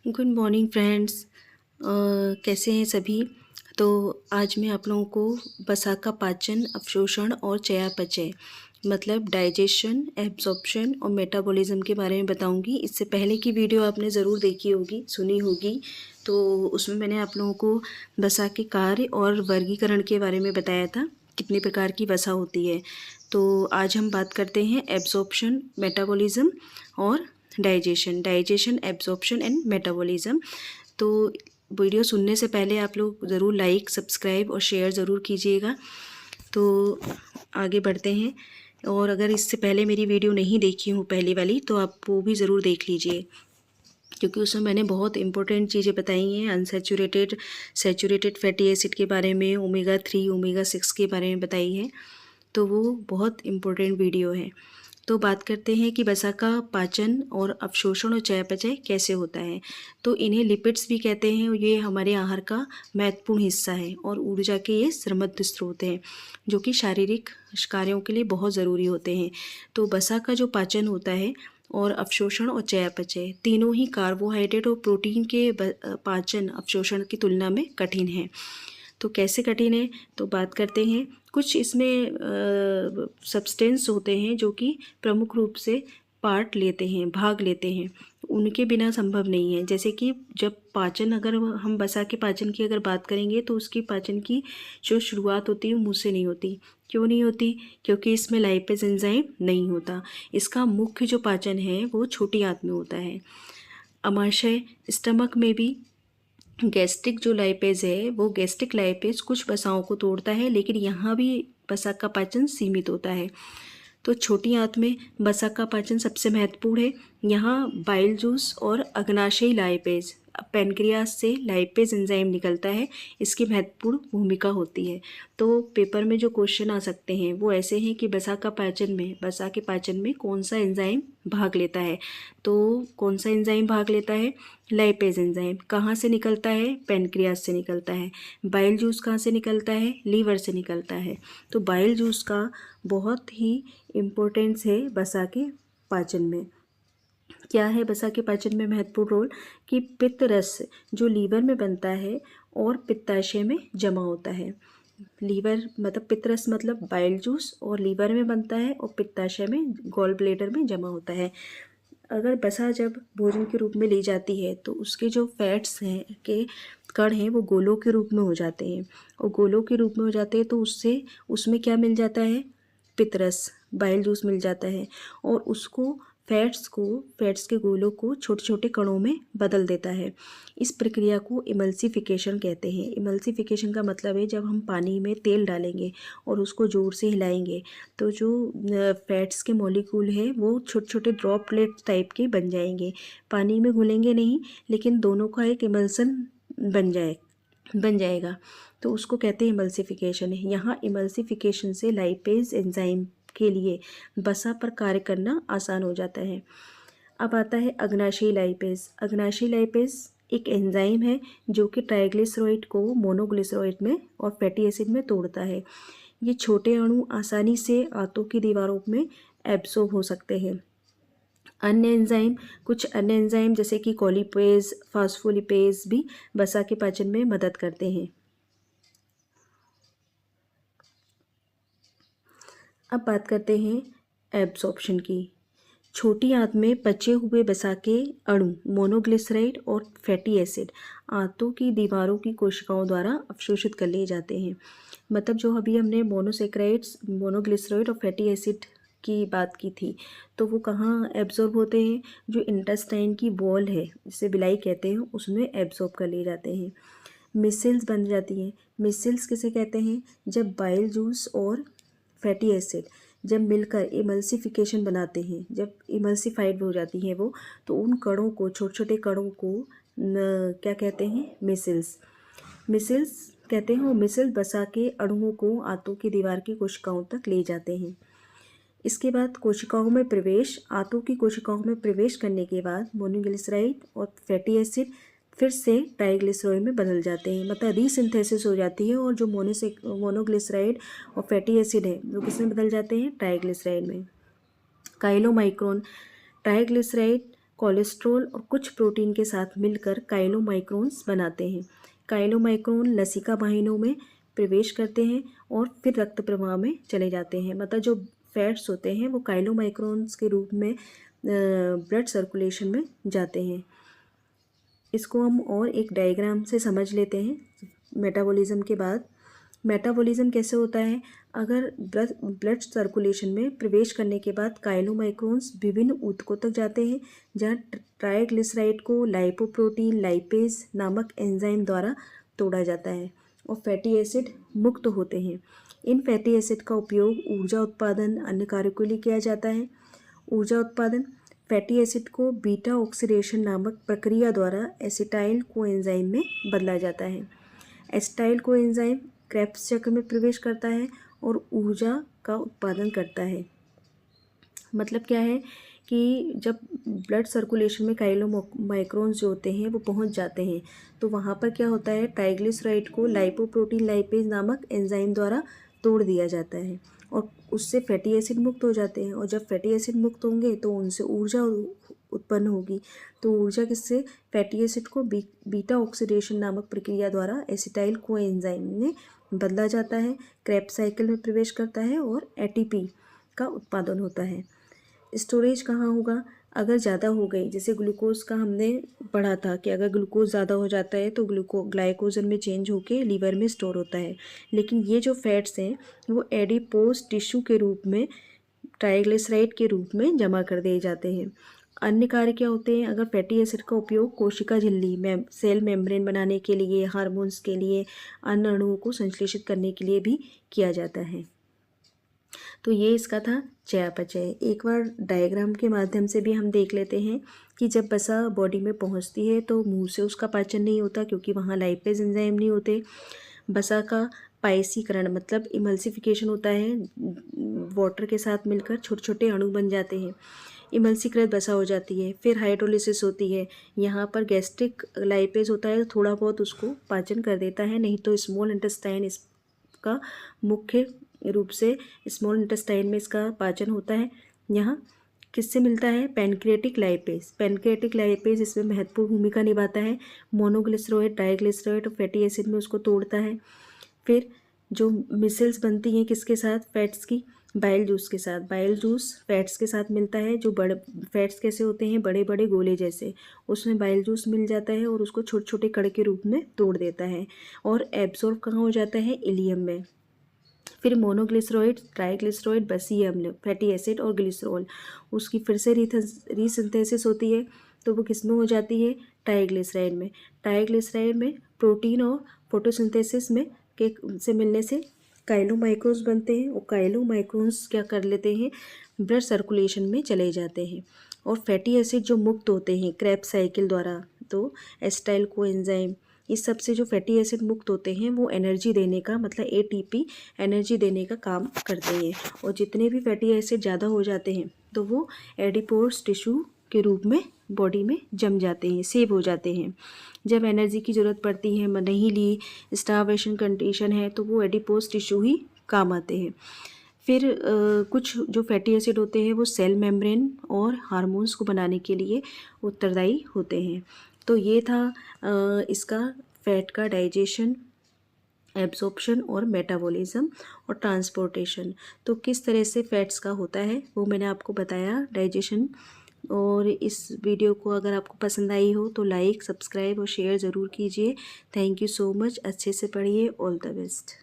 Good morning friends. कैसे हैं सभी। तो आज मैं आप लोगों को वसा का पाचन, अवशोषण और चयापचय मतलब डाइजेशन, एब्जॉर्प्शन और मेटाबॉलिज्म के बारे में बताऊंगी। इससे पहले की वीडियो आपने ज़रूर देखी होगी, सुनी होगी। तो उसमें मैंने आप लोगों को वसा के कार्य और वर्गीकरण के बारे में बताया था, कितने प्रकार की वसा होती है। तो आज हम बात करते हैं एब्जॉर्प्शन, मेटाबॉलिज्म और डाइजेशन, एब्जॉर्प्शन एंड मेटाबॉलिज्म। तो वीडियो सुनने से पहले आप लोग ज़रूर लाइक, सब्सक्राइब और शेयर ज़रूर कीजिएगा। तो आगे बढ़ते हैं। और अगर इससे पहले मेरी वीडियो नहीं देखी हूँ पहली वाली, तो आप वो भी ज़रूर देख लीजिए, क्योंकि उसमें मैंने बहुत इंपॉर्टेंट चीज़ें बताई हैं। अनसेचुरेटेड, सैचुरेटेड फैटी एसिड के बारे में, ओमेगा 3, ओमेगा 6 के बारे में बताई है। तो वो बहुत इम्पोर्टेंट वीडियो है। तो बात करते हैं कि वसा का पाचन और अवशोषण और चयापचय कैसे होता है। तो इन्हें लिपिड्स भी कहते हैं। ये हमारे आहार का महत्वपूर्ण हिस्सा है और ऊर्जा के ये समृद्ध स्रोत हैं, जो कि शारीरिक कार्यों के लिए बहुत ज़रूरी होते हैं। तो वसा का जो पाचन होता है और अवशोषण और चयापचय तीनों ही कार्बोहाइड्रेट और प्रोटीन के पाचन अवशोषण की तुलना में कठिन है। तो कैसे कठिन है, तो बात करते हैं। कुछ इसमें सब्सटेंस होते हैं जो कि प्रमुख रूप से पार्ट लेते हैं, भाग लेते हैं, उनके बिना संभव नहीं है। जैसे कि जब पाचन, अगर हम वसा के पाचन की अगर बात करेंगे, तो उसकी पाचन की जो शुरुआत होती है वो मुंह से नहीं होती। क्यों नहीं होती? क्योंकि इसमें लाइपेज एंजाइम नहीं होता। इसका मुख्य जो पाचन है वो छोटी आंत में होता है। अमाशय, स्टमक में भी गैस्ट्रिक जो लाइपेज है, वो गैस्ट्रिक लाइपेज कुछ वसाओं को तोड़ता है, लेकिन यहाँ भी वसा का पाचन सीमित होता है। तो छोटी आंत में वसा का पाचन सबसे महत्वपूर्ण है। यहाँ बाइल जूस और अग्नाशयी लाइपेज, पेनक्रियास से लाइपेज एंजाइम निकलता है, इसकी महत्वपूर्ण भूमिका होती है। तो पेपर में जो क्वेश्चन आ सकते हैं वो ऐसे हैं कि वसा के पाचन में कौन सा एंजाइम भाग लेता है। तो कौन सा एंजाइम भाग लेता है? Lipase enzyme. कहाँ से निकलता है? पेनक्रियास से निकलता है। बाइल जूस कहाँ से निकलता है? लीवर से निकलता है। तो बाइल जूस का बहुत ही इम्पोर्टेंस है वसा के पाचन में। क्या है वसा के पाचन में महत्वपूर्ण रोल? कि पित्त रस जो लीवर में बनता है और पित्ताशय में जमा होता है। लीवर मतलब पित्त रस मतलब बाइल जूस, और लीवर में बनता है और पित्ताशय में, गॉल ब्लेडर में जमा होता है। अगर वसा जब भोजन के रूप में ली जाती है, तो उसके जो फैट्स हैं के कण हैं वो गोलों के रूप में हो जाते हैं, और गोलों के रूप में हो जाते हैं तो उससे उसमें क्या मिल जाता है? पितरस, बाइल जूस मिल जाता है, और उसको फैट्स के गोलों को छोटे छोटे कणों में बदल देता है। इस प्रक्रिया को इमल्सिफिकेशन कहते हैं। इमल्सिफिकेशन का मतलब है जब हम पानी में तेल डालेंगे और उसको जोर से हिलाएंगे, तो जो फैट्स के मॉलिक्यूल है वो छोटे छोटे ड्रॉपलेट टाइप के बन जाएंगे। पानी में घुलेंगे नहीं, लेकिन दोनों का एक इमल्सन बन जाएगा। तो उसको कहते हैं इमल्सिफिकेशन। यहाँ इमल्सिफिकेशन से लाइपेज एंजाइम के लिए वसा पर कार्य करना आसान हो जाता है। अब आता है अग्नाशयी लाइपेज। अग्नाशयी लाइपेज एक एंजाइम है जो कि ट्राइग्लिसराइड को मोनोग्लिसराइड में और फैटी एसिड में तोड़ता है। ये छोटे अणु आसानी से आंतों की दीवारों में एब्सॉर्ब हो सकते हैं। कुछ अन्य एंजाइम जैसे कि कोलिपेज, फास्फोलिपेज भी वसा के पाचन में मदद करते हैं। अब बात करते हैं एब्जॉर्प्शन की। छोटी आंत में पचे हुए वसा के अणु मोनोग्लिसराइड और फैटी एसिड आंतों की दीवारों की कोशिकाओं द्वारा अवशोषित कर लिए जाते हैं। मतलब जो अभी हमने मोनोसेक्राइड्स, मोनोग्लिसराइड और फैटी एसिड की बात की थी, तो वो कहाँ एब्जॉर्ब होते हैं? जो इंटेस्टाइन की वॉल है, जिसे बिलाई कहते हैं, उसमें एब्जॉर्ब कर लिए जाते हैं। मिसल्स बन जाती हैं। मिसल्स किसे कहते हैं? जब बाइल जूस और फैटी एसिड जब मिलकर इमल्सिफिकेशन बनाते हैं, जब इमल्सिफाइड हो जाती हैं वो, तो उन कणों को, छोटे छोटे कणों को क्या कहते हैं? मिसल्स। मिसल्स कहते हैं। वो मिसल वसा के अणुओं को आंतों की दीवार की कोशिकाओं तक ले जाते हैं। इसके बाद आंतों की कोशिकाओं में प्रवेश करने के बाद मोनोग्लिसराइड और फैटी एसिड फिर से ट्राइग्लिसराइड में बदल जाते हैं। मतलब रीसिंथेसिस हो जाती है, और जो मोनोग्लिसराइड और फैटी एसिड है वो किस में बदल जाते हैं? ट्राइग्लिसराइड में। काइलोमाइक्रोन ट्राइग्लिसराइड कोलेस्ट्रॉल और कुछ प्रोटीन के साथ मिलकर काइलोमाइक्रोन्स बनाते हैं। काइलोमाइक्रोन लसिका वाहिनियों में प्रवेश करते हैं और फिर रक्त प्रवाह में चले जाते हैं। मतलब जो फैट्स होते हैं वो काइलोमाइक्रोन्स के रूप में ब्लड सर्कुलेशन में जाते हैं। इसको हम और एक डायग्राम से समझ लेते हैं। मेटाबॉलिज्म के बाद मेटाबॉलिज्म कैसे होता है, अगर ब्लड सर्कुलेशन में प्रवेश करने के बाद काइलोमाइक्रोन्स विभिन्न ऊतकों तक जाते हैं, जहाँ ट्राइग्लिसराइड को लाइपोप्रोटीन लाइपेज नामक एंजाइम द्वारा तोड़ा जाता है और फैटी एसिड मुक्त होते हैं। इन फैटी एसिड का उपयोग ऊर्जा उत्पादन अन्य कार्यों के लिए किया जाता है। ऊर्जा उत्पादन फैटी एसिड को बीटा ऑक्सीडेशन नामक प्रक्रिया द्वारा एसिटाइल कोएंजाइम में बदला जाता है। एसिटाइल कोएंजाइम क्रेब्स चक्र में प्रवेश करता है और ऊर्जा का उत्पादन करता है। मतलब क्या है कि जब ब्लड सर्कुलेशन में काइलोमाइक्रोन्स जो होते हैं वो पहुंच जाते हैं तो वहाँ पर क्या होता है, ट्राइग्लिसराइड को लाइपोप्रोटीन लाइपेज नामक एंजाइम द्वारा तोड़ दिया जाता है और उससे फैटी एसिड मुक्त हो जाते हैं। और जब फैटी एसिड मुक्त होंगे तो उनसे ऊर्जा उत्पन्न होगी। तो ऊर्जा किससे, फैटी एसिड को बीटा ऑक्सीडेशन नामक प्रक्रिया द्वारा एसिटाइल कोएंजाइम में बदला जाता है, क्रेब्स साइकिल में प्रवेश करता है और एटीपी का उत्पादन होता है। स्टोरेज कहाँ होगा, अगर ज़्यादा हो गई, जैसे ग्लूकोज का हमने पढ़ा था कि अगर ग्लूकोज ज़्यादा हो जाता है तो ग्लाइकोजन में चेंज होकर लीवर में स्टोर होता है। लेकिन ये जो फैट्स हैं वो एडिपोज टिश्यू के रूप में ट्राइग्लिसराइड के रूप में जमा कर दिए जाते हैं। अन्य कार्य क्या होते हैं, अगर फैटी एसिड का उपयोग कोशिका झिल्ली में सेल मेम्ब्रेन बनाने के लिए, हार्मोन्स के लिए, अन्य अणुओं को संश्लेषित करने के लिए भी किया जाता है। तो ये इसका था चयापचय। एक बार डायग्राम के माध्यम से भी हम देख लेते हैं कि जब वसा बॉडी में पहुंचती है तो मुंह से उसका पाचन नहीं होता क्योंकि वहाँ लाइपेज एंजाइम नहीं होते। वसा का पायसीकरण मतलब इमल्सिफिकेशन होता है, वाटर के साथ मिलकर छोटे छोटे अणु बन जाते हैं, इमल्सीकृत वसा हो जाती है। फिर हाइड्रोलिसिस होती है, यहाँ पर गैस्ट्रिक लाइपेज होता है तो थोड़ा बहुत उसको पाचन कर देता है, नहीं तो स्मॉल इंटेस्टाइन इसका मुख्य रूप से स्मॉल इंटेस्टाइन में इसका पाचन होता है। यहाँ किससे मिलता है, पैनक्रियाटिक लाइपेज। पैनक्रियाटिक लाइपेज इसमें महत्वपूर्ण भूमिका निभाता है, मोनोग्लिसराइड डाइग्लिसराइड और फैटी एसिड में उसको तोड़ता है। फिर जो मिसल्स बनती हैं किसके साथ, फैट्स की, बाइल जूस के साथ। बाइल जूस फैट्स के साथ मिलता है, जो बड़े फैट्स कैसे होते हैं, बड़े बड़े गोले जैसे, उसमें बाइल जूस मिल जाता है और उसको छोटे छोटे कण के रूप में तोड़ देता है और एब्जॉर्ब कहाँ हो जाता है, इलियम में। फिर मोनोग्लिसराइड ट्राइग्लिसराइड बसीय अम्ल फैटी एसिड और ग्लिसरॉल, उसकी फिर से रीसिंथेसिस होती है तो वो किस में हो जाती है, ट्राइग्लिसराइड में। ट्राइग्लिसराइड में प्रोटीन और फोटोसिंथेसिस में के से मिलने से काइलोमाइक्रोन्स बनते हैं और काइलोमाइक्रोन्स क्या कर लेते हैं, ब्लड सर्कुलेशन में चले जाते हैं और फैटी एसिड जो मुक्त होते हैं क्रेब्स साइकिल द्वारा, तो एसिटाइल कोएंजाइम, इस सब से जो फैटी एसिड मुक्त होते हैं वो एनर्जी देने का मतलब एटीपी एनर्जी देने का काम करते हैं। और जितने भी फैटी एसिड ज़्यादा हो जाते हैं तो वो एडिपोज टिश्यू के रूप में बॉडी में जम जाते हैं, सेव हो जाते हैं। जब एनर्जी की ज़रूरत पड़ती है, नहीं ली, स्टार्वेशन कंडीशन है, तो वो एडिपोज टिश्यू ही काम आते हैं। फिर कुछ जो फैटी एसिड होते हैं वो सेल मेम्ब्रेन और हार्मोन्स को बनाने के लिए उत्तरदायी होते हैं। तो ये था इसका फैट का डाइजेशन, एब्जॉर्प्शन और मेटाबॉलिज्म और ट्रांसपोर्टेशन। तो किस तरह से फैट्स का होता है वो मैंने आपको बताया, डाइजेशन। और इस वीडियो को अगर आपको पसंद आई हो तो लाइक, सब्सक्राइब और शेयर ज़रूर कीजिए। Thank you so much. अच्छे से पढ़िए। All the best.